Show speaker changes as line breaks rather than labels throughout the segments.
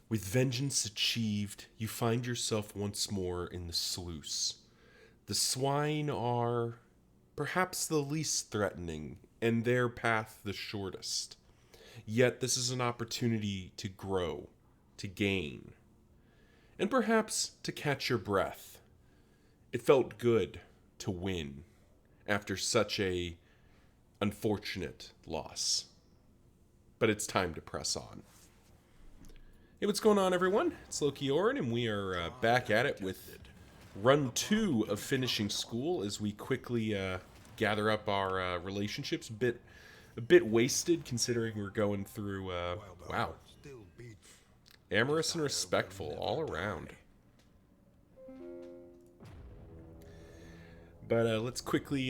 With vengeance achieved, you find yourself once more in the sluice. The swine are perhaps the least threatening, and their path the shortest. Yet this is an opportunity to grow, to gain, and perhaps to catch your breath. It felt good to win after such a unfortunate loss. But it's time to press on. Hey, what's going on, everyone? It's Loki Orin, and we are back at it with run 2 of finishing school as we quickly gather up our relationships. A bit wasted considering we're going through. Wow, amorous and respectful all around. But let's quickly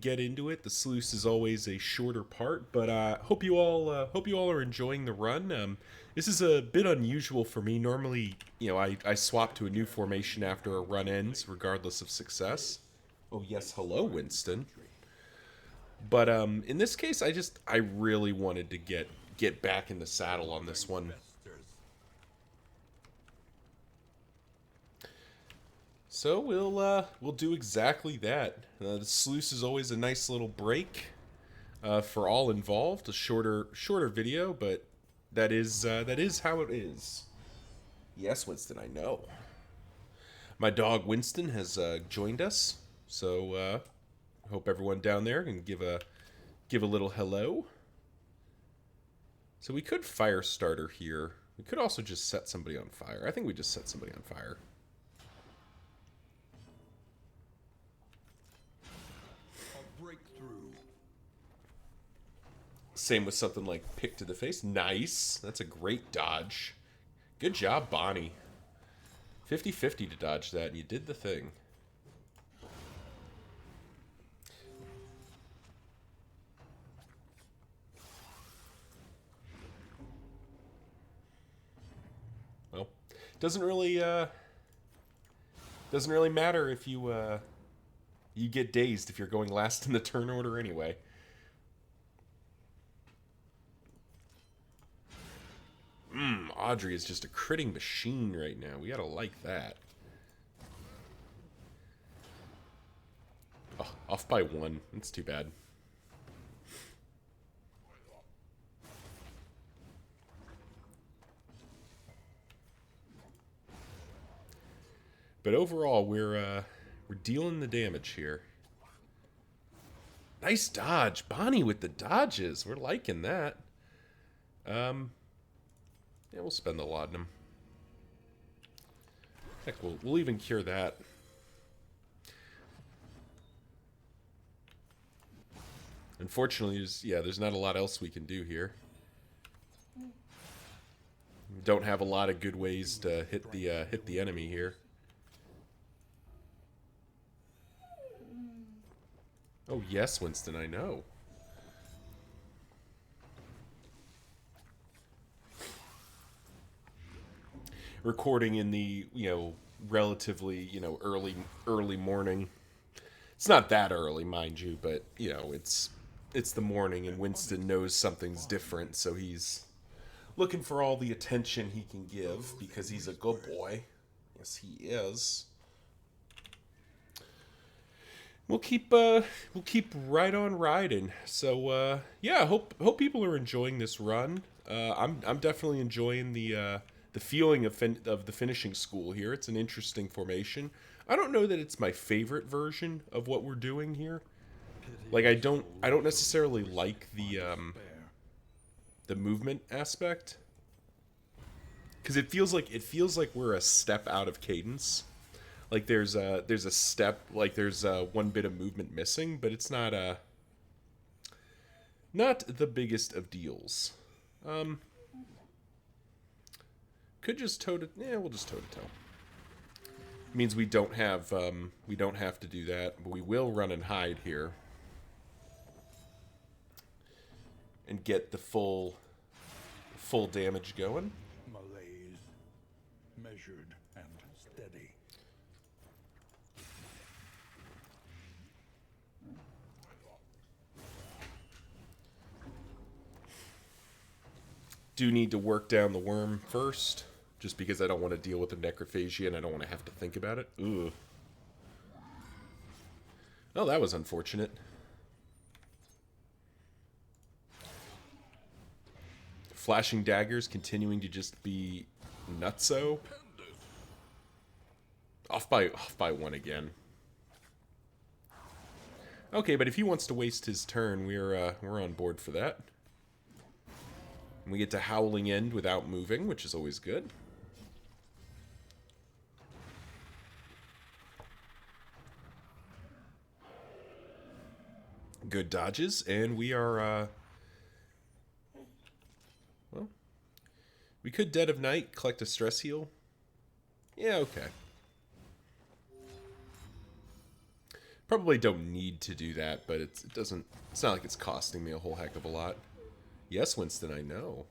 get into it. The sluice is always a shorter part, but hope you all are enjoying the run. This is a bit unusual for me. Normally, I swap to a new formation after a run ends, regardless of success. Oh yes, hello, Winston. But in this case, I really wanted to get back in the saddle on this one. So we'll do exactly that. The sluice is always a nice little break for all involved. A shorter video, but that is how it is. Yes, Winston, I know. My dog Winston has joined us, so I hope everyone down there can give a little hello. So we could fire starter here. We could also just set somebody on fire. I think we just set somebody on fire. Same with something like pick to the face. Nice. That's a great dodge. Good job, Bonnie. 50-50 to dodge that, and you did the thing. Well, doesn't really matter if you get dazed if you're going last in the turn order anyway. Audrey is just a critting machine right now. We gotta like that. Oh, off by 1. That's too bad. But overall, we're dealing the damage here. Nice dodge, Bonnie with the dodges. We're liking that. Yeah, we'll spend the laudanum. Heck, we'll even cure that. Unfortunately, there's not a lot else we can do here. We don't have a lot of good ways to hit the enemy here. Oh yes, Winston, I know. Recording in the relatively early morning. It's not that early, mind you, but it's the morning, and Winston knows something's different, so he's looking for all the attention he can give because he's a good boy. Yes, he is. We'll keep right on riding. So yeah, hope people are enjoying this run. I'm definitely enjoying the feeling of the finishing school here. It's an interesting formation. I don't know that it's my favorite version of what we're doing here. Like I don't necessarily like the movement aspect because it feels like we're a step out of cadence. Like there's a step, like there's one bit of movement missing, but it's not the biggest of deals. Could just toe to, yeah, we'll just toe to toe. Means we don't have to do that, but we will run and hide here and get the full damage going.
Malaise, measured and steady.
Do need to work down the worm first, just because I don't want to deal with the necrophagia and I don't want to have to think about it. Ooh. Oh, that was unfortunate. Flashing daggers continuing to just be nutso. Off by one again. Okay, but if he wants to waste his turn, we're on board for that. And we get to Howling End without moving, which is always good. Good dodges, and we are, well, we could Dead of Night, collect a stress heal. Yeah, okay. Probably don't need to do that, but it's not like it's costing me a whole heck of a lot. Yes, Winston, I know.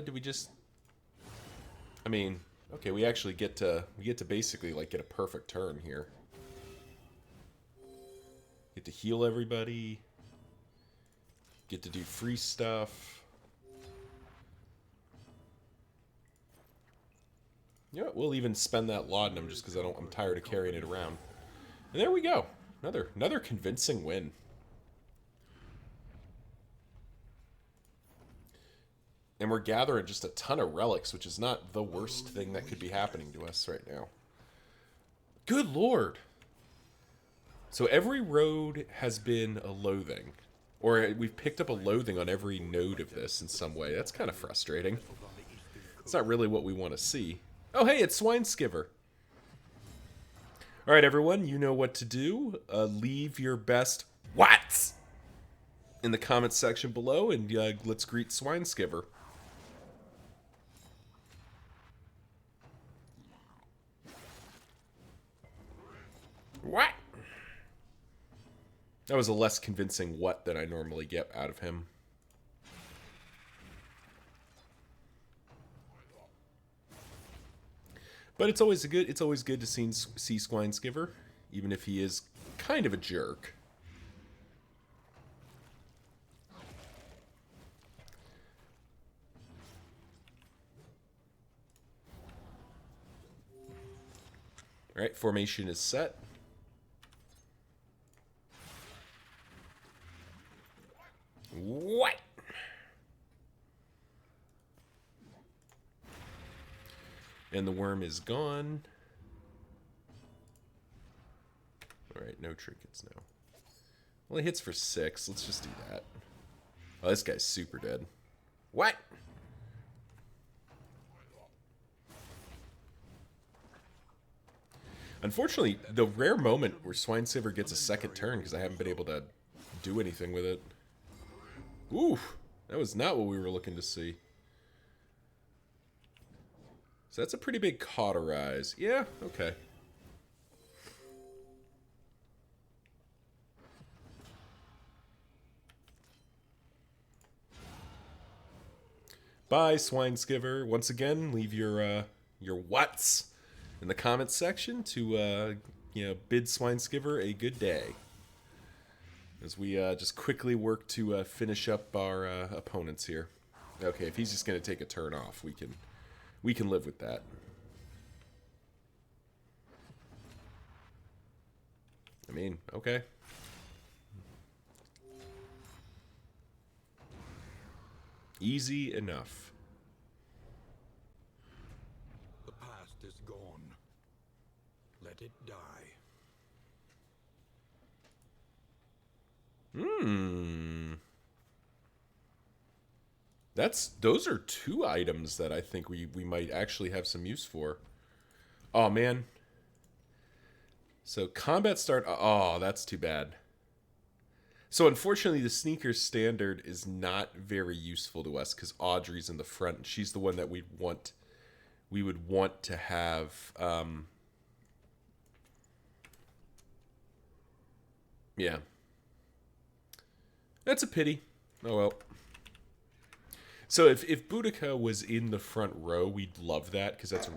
Do we just... I mean, okay, we actually get to basically like get a perfect turn here. Get to heal everybody. Get to do free stuff. You know what? We'll even spend that laudanum just because I'm tired of carrying it around. And there we go. Another convincing win. And we're gathering just a ton of relics, which is not the worst thing that could be happening to us right now. Good lord. So every road has been a loathing. Or we've picked up a loathing on every node of this in some way. That's kind of frustrating. It's not really what we want to see. Oh, hey, it's Swineskiver. All right, everyone, you know what to do. Leave your best whats in the comments section below, and let's greet Swineskiver. What? That was a less convincing what than I normally get out of him. But it's always good to see Swineskiver, even if he is kind of a jerk. All right, formation is set. What? And the worm is gone. Alright, no trinkets now. Well, he hits for 6. Let's just do that. Oh, this guy's super dead. What? Unfortunately, the rare moment where Swineskiver gets a second turn because I haven't been able to do anything with it. Oof, that was not what we were looking to see. So that's a pretty big cauterize. Yeah, okay. Bye, Swineskiver. Once again, leave your whats in the comments section to bid Swineskiver a good day. As we just quickly work to finish up our opponents here. Okay, if he's just going to take a turn off, we can live with that. I mean, okay. Easy enough.
The past is gone. Let it die.
Those are 2 items that I think we might actually have some use for. Oh man. So combat start. Oh, that's too bad. So unfortunately, the Sneakers standard is not very useful to us because Audrey's in the front. And she's the one that we would want to have. Yeah. That's a pity. Oh well. So if Boudica was in the front row, we'd love that because that's,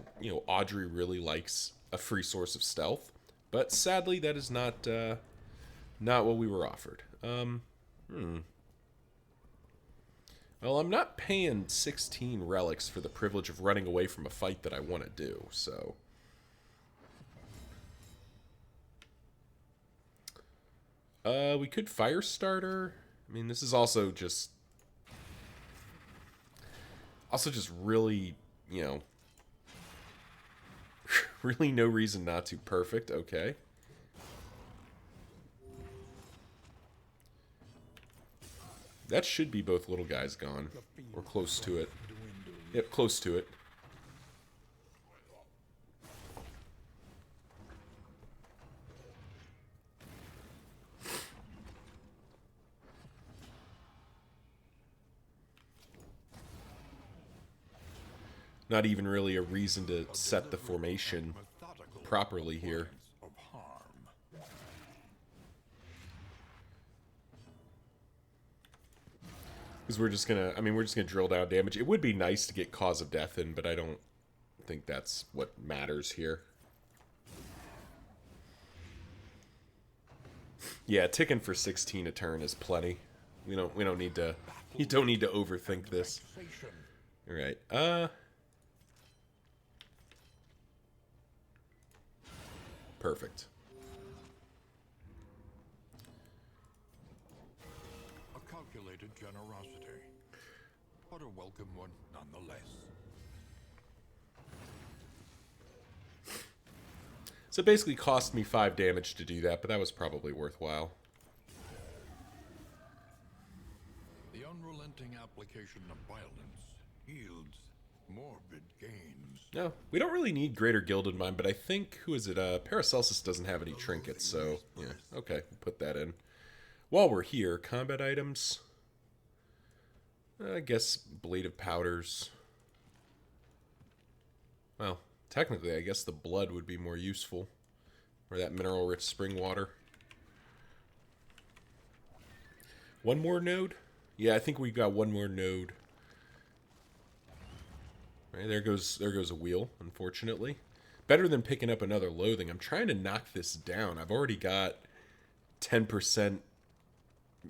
Audrey really likes a free source of stealth. But sadly, that is not what we were offered. Well, I'm not paying 16 relics for the privilege of running away from a fight that I want to do, so. We could Firestarter. I mean, this is also just really, really no reason not to. Perfect, okay. That should be both little guys gone. Or close to it. Yep, close to it. Not even really a reason to set the formation properly here. Because we're just gonna drill down damage. It would be nice to get Cause of Death in, but I don't think that's what matters here. Yeah, ticking for 16 a turn is plenty. We don't need to. You don't need to overthink this. All right. Perfect.
A calculated generosity, but a welcome one nonetheless.
So it basically cost me 5 damage to do that, but that was probably worthwhile.
The unrelenting application of violence yields morbid gains.
No, we don't really need Greater Gilded Mind, but I think, who is it? Paracelsus doesn't have any trinkets, so yeah, okay, we'll put that in. While we're here, combat items. I guess Blade of Powders. Well, technically, I guess the blood would be more useful. Or that mineral-rich spring water. One more node? Yeah, I think we got one more node. Right, there goes a wheel, unfortunately. Better than picking up another loathing. I'm trying to knock this down. I've already got 10%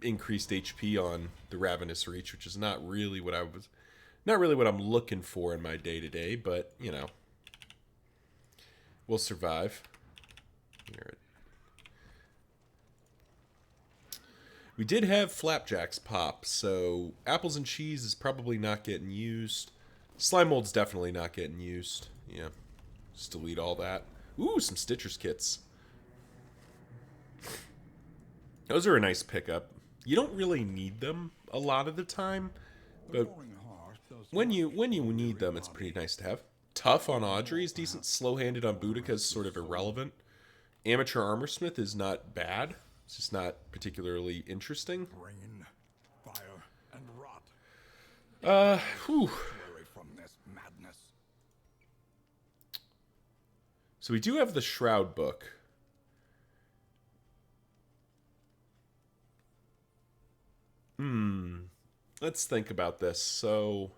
increased HP on the Ravenous Reach, which is not really what I'm looking for in my day-to-day, but, we'll survive. We did have Flapjacks pop, so Apples and Cheese is probably not getting used. Slime Mold's definitely not getting used. Yeah. Just delete all that. Ooh, some Stitcher's kits. Those are a nice pickup. You don't really need them a lot of the time, but when you need them, it's pretty nice to have. Tough on Audrey is decent. Slow-handed on Boudica is sort of irrelevant. Amateur Armorsmith is not bad. It's just not particularly interesting.
Rain, fire, and rot.
Whew.
From this madness.
So we do have the Shroud book. Let's think about this. So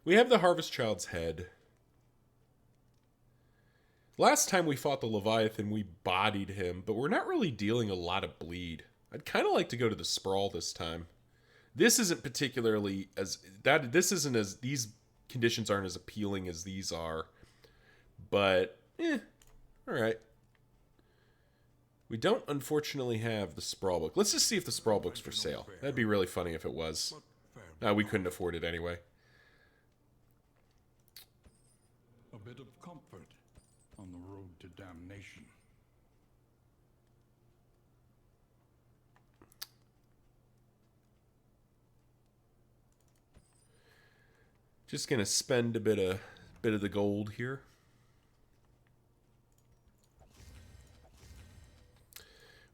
we have the Harvest Child's head. Last time we fought the Leviathan, we bodied him, but we're not really dealing a lot of bleed. I'd kind of like to go to the Sprawl this time. This isn't particularly these conditions aren't as appealing as these are. But, alright. We don't, unfortunately, have the Sprawl book. Let's just see if the Sprawl book's for sale. That'd be really funny if it was. We couldn't afford it anyway.
A bit of comfort on the road to damnation.
Just gonna spend a bit of the gold here.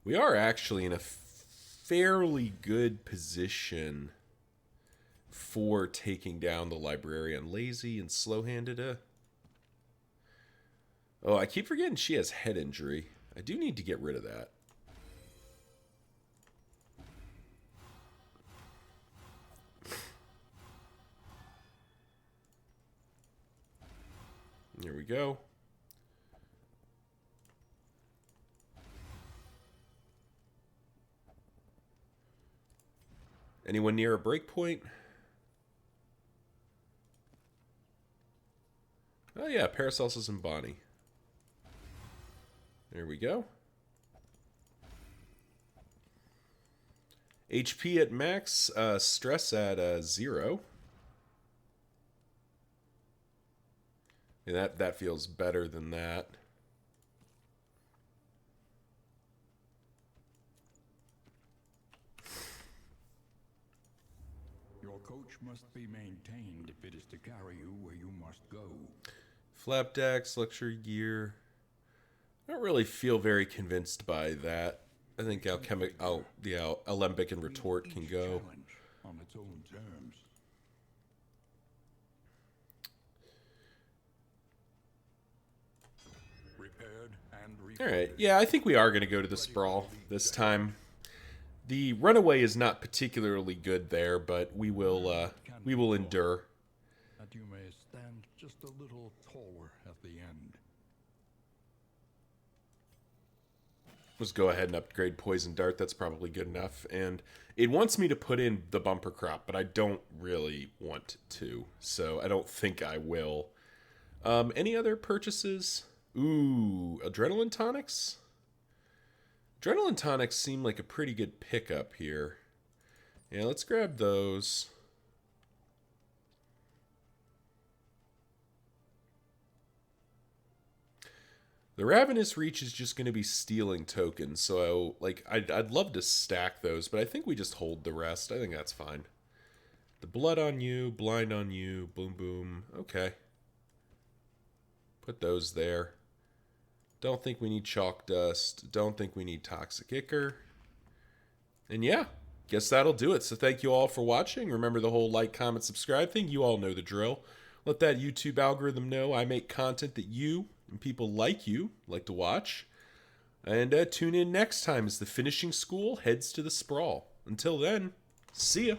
We are actually in a fairly good position for taking down the Librarian. Lazy and slow-handed. Oh, I keep forgetting she has head injury. I do need to get rid of that. There we go. Anyone near a breakpoint? Oh yeah, Paracelsus and Bonnie. There we go. HP at max, stress at 0. Yeah, that feels better than that.
Your coach must be maintained if it is to carry you where you must go.
Flapjacks, lecture gear. I don't really feel very convinced by that. I think the Alembic and Retort can go.
Challenge on its own terms. Repaired and
All right, yeah, I think we are going to go to the Sprawl this time. The Runaway is not particularly good there, but we will endure.
that you may stand just a little taller at the end.
Let's go ahead and upgrade Poison Dart. That's probably good enough. And it wants me to put in the Bumper Crop, but I don't really want to, so I don't think I will. Any other purchases? Ooh, Adrenaline Tonics? Adrenaline Tonics seem like a pretty good pickup here. Yeah, let's grab those. The Ravenous Reach is just going to be stealing tokens, so I'd love to stack those, but I think we just hold the rest. I think that's fine. The Blood on you, Blind on you, boom boom. Okay. Put those there. Don't think we need Chalk Dust. Don't think we need Toxic Ichor. And yeah, guess that'll do it. So thank you all for watching. Remember the whole like, comment, subscribe thing. You all know the drill. Let that YouTube algorithm know I make content that you and people like you like to watch. And tune in next time as the finishing school heads to the Sprawl. Until then, see ya.